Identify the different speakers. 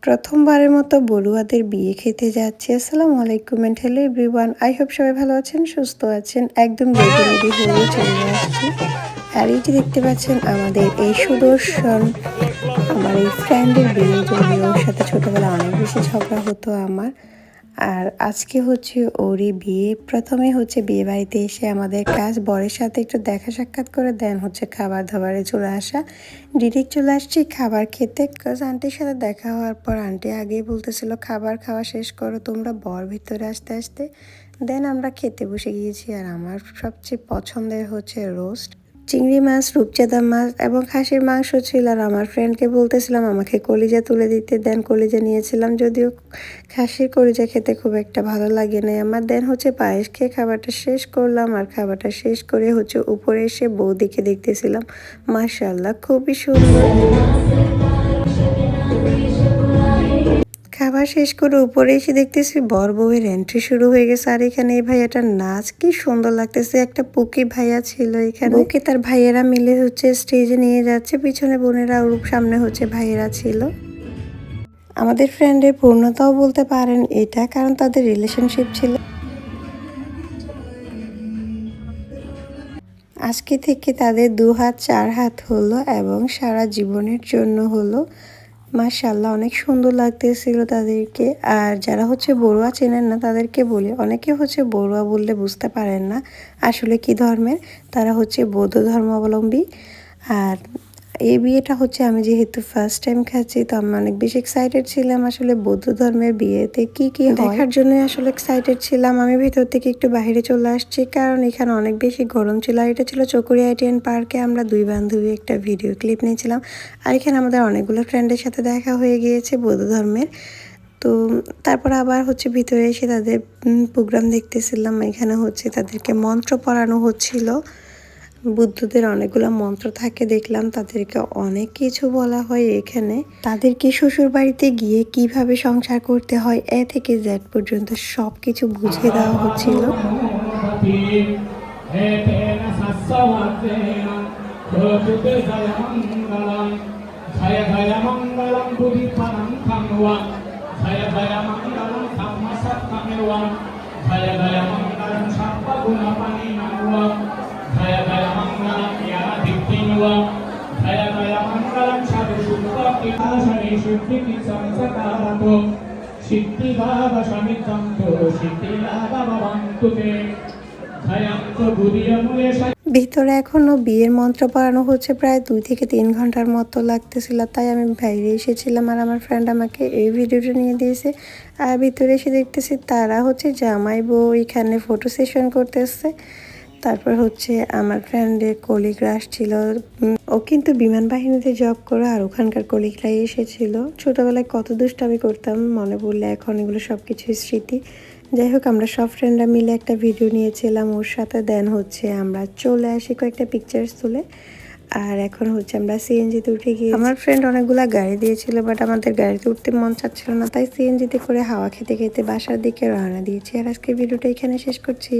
Speaker 1: প্রথমবারের মতো বড়ুয়াদের বিয়ে খেতে যাচ্ছি। আসসালামু আলাইকুম and hello everyone. I hope সবাই ভালো আছেন, সুস্থ আছেন। একদম রেডি হয়ে চলে আসছি। আর এই যে দেখতে পাচ্ছেন আমাদের এই সুদর্শন আমার এই ফ্রেন্ডের বিয়ে, যদিও ওর সাথে ছোটবেলায় অনেক বেশি ঝগড়া হতো আমার। আর আজকে হচ্ছে ওরই বিয়ে। প্রথমে হচ্ছে বিয়ে বাড়িতে এসে আমাদের কাজ বরের সাথে একটু দেখা সাক্ষাৎ করে দেন হচ্ছে খাবার দাবারে চলে আসা। ডিরেক্ট চলে আসছি খাবার খেতে। কাজ আন্টির সাথে দেখা হওয়ার পর আন্টি আগেই বলতেছিল খাবার খাওয়া শেষ করো তোমরা, বর ভিতরে আসতে আসতে। দেন আমরা খেতে বসে গিয়েছি। আর আমার সবচেয়ে পছন্দের হচ্ছে রোস্ট, চিংড়ি মাছ, রূপচাঁদা মাছ এবং খাসির মাংস ছিল। আর আমার ফ্রেন্ডকে বলতেছিলাম আমাকে কলিজা তুলে দিতে, দেন কলিজা নিয়েছিলাম, যদিও খাসির কলিজা খেতে খুব একটা ভালো লাগে না আমার। দেন হচ্ছে পায়েস খেয়ে খাবারটা শেষ করলাম। আর খাবারটা শেষ করে হচ্ছে উপরে এসে বৌদিকে দেখতেছিলাম। মাশাআল্লাহ খুবই সুন্দর। খাবার শেষ করে উপরে এসে দেখতেছি বর বউয়ের এন্ট্রি শুরু হয়ে গেছে। আর এখানে এই ভাইয়াটার নাচ কি সুন্দর লাগতেছে। একটা পুকি ভাইয়া ছিল এখানে, ওকে তার ভাইয়েরা মিলে হচ্ছে স্টেজে নিয়ে যাচ্ছে, পিছনে বোনেরা ওর সামনে হচ্ছে ভাইয়েরা ছিল। আমাদের ফ্রেন্ডের পূর্ণতাও বলতে পারেন এটা, কারণ তাদের রিলেশনশিপ ছিল। আজকে থেকে তাদের 2 হাত 4 হাত হলো এবং সারা জীবনের জন্য হলো। মাশাআল্লাহ অনেক সুন্দর লাগতেছিল তাদেরকে। আর যারা হচ্ছে বড়ুয়া চেনেন না তাদেরকে বলি, অনেকে হচ্ছে বড়ুয়া বললে বুঝতে পারেন না আসলে কি ধর্মের। তারা হচ্ছে বৌদ্ধ ধর্মাবলম্বী। আর এই বিয়েটা হচ্ছে আমি যেহেতু ফার্স্ট টাইম খাচ্ছি, তো আমি অনেক বেশি এক্সাইটেড ছিলাম আসলে বৌদ্ধ ধর্মের বিয়েতে কি কি দেখার জন্য আসলে এক্সাইটেড ছিলাম। আমি ভিতর থেকে একটু বাইরে চলে আসছি কারণ এখানে অনেক বেশি গরম ছিল। আর এটা ছিল চকরিয়া আইটিএন পার্কে। আমরা 2 বান্ধবী একটা ভিডিও ক্লিপ নিয়েছিলাম। আর এখানে আমাদের অনেকগুলো ফ্রেন্ডের সাথে দেখা হয়ে গিয়েছে বৌদ্ধ ধর্মের। তো তারপর আবার হচ্ছে ভিতরে এসে তাদের প্রোগ্রাম দেখতেছিলাম। এখানে হচ্ছে তাদেরকে মন্ত্র পড়ানো হচ্ছিল। বুদ্ধদের অনেকগুলো মন্ত্র থাকে দেখলাম, তাদেরকে অনেক কিছু বলা হয় এখানে। তাদেরকে শ্বশুর বাড়িতে গিয়ে কিভাবে সংসার করতে হয় এ থেকে জেড পর্যন্ত সব কিছু বুঝিয়ে দেওয়া হচ্ছিল।
Speaker 2: Jaya Jaya Mangalam Sadhu Shubha Shani Shuddhi Samsakarato Siddhi Baba Shamitanto Siddhi Baba Bantute Jayanto Buddhiya Mule
Speaker 1: ভিতরে এখনো বিয়ের মন্ত্র পড়ানো হচ্ছে, প্রায় 2 থেকে 3 ঘন্টার মতো লাগতেছিল। তাই আমি বাইরে এসেছিলাম আর আমার ফ্রেন্ড আমাকে এই ভিডিওটা নিয়ে দিয়েছে। আর ভিতরে এসে দেখতেছি তারা হচ্ছে জামাই বউ এখানে ফটো সেশন করতেছে। তারপর হচ্ছে আমার ফ্রেন্ডের কলিগরা আসছিল। ও কিন্তু বিমান বাহিনীতে জব করে, আর ওখানকার কলিগরাই এসেছিল। ছোটবেলায় কত দুষ্টামি করতাম মনে পড়লে এখন এগুলো সব কিছুই স্মৃতি। যাই হোক আমরা সব ফ্রেন্ডরা মিলে একটা ভিডিও নিয়েছিলাম ওর সাথে। দেন হচ্ছে আমরা চলে আসি কয়েকটা পিকচার্স তুলে। আর এখন হচ্ছে আমরা সিএনজিতে উঠে গিয়ে, আমার ফ্রেন্ড অনেকগুলা গাড়ি দিয়েছিল বাট আমাদের গাড়িতে উঠতে মন চাচ্ছিল না, তাই সিএনজিতে করে হাওয়া খেতে খেতে বাসার দিকে রওনা দিয়েছি। আর আজকে ভিডিওটা এখানে শেষ করছি।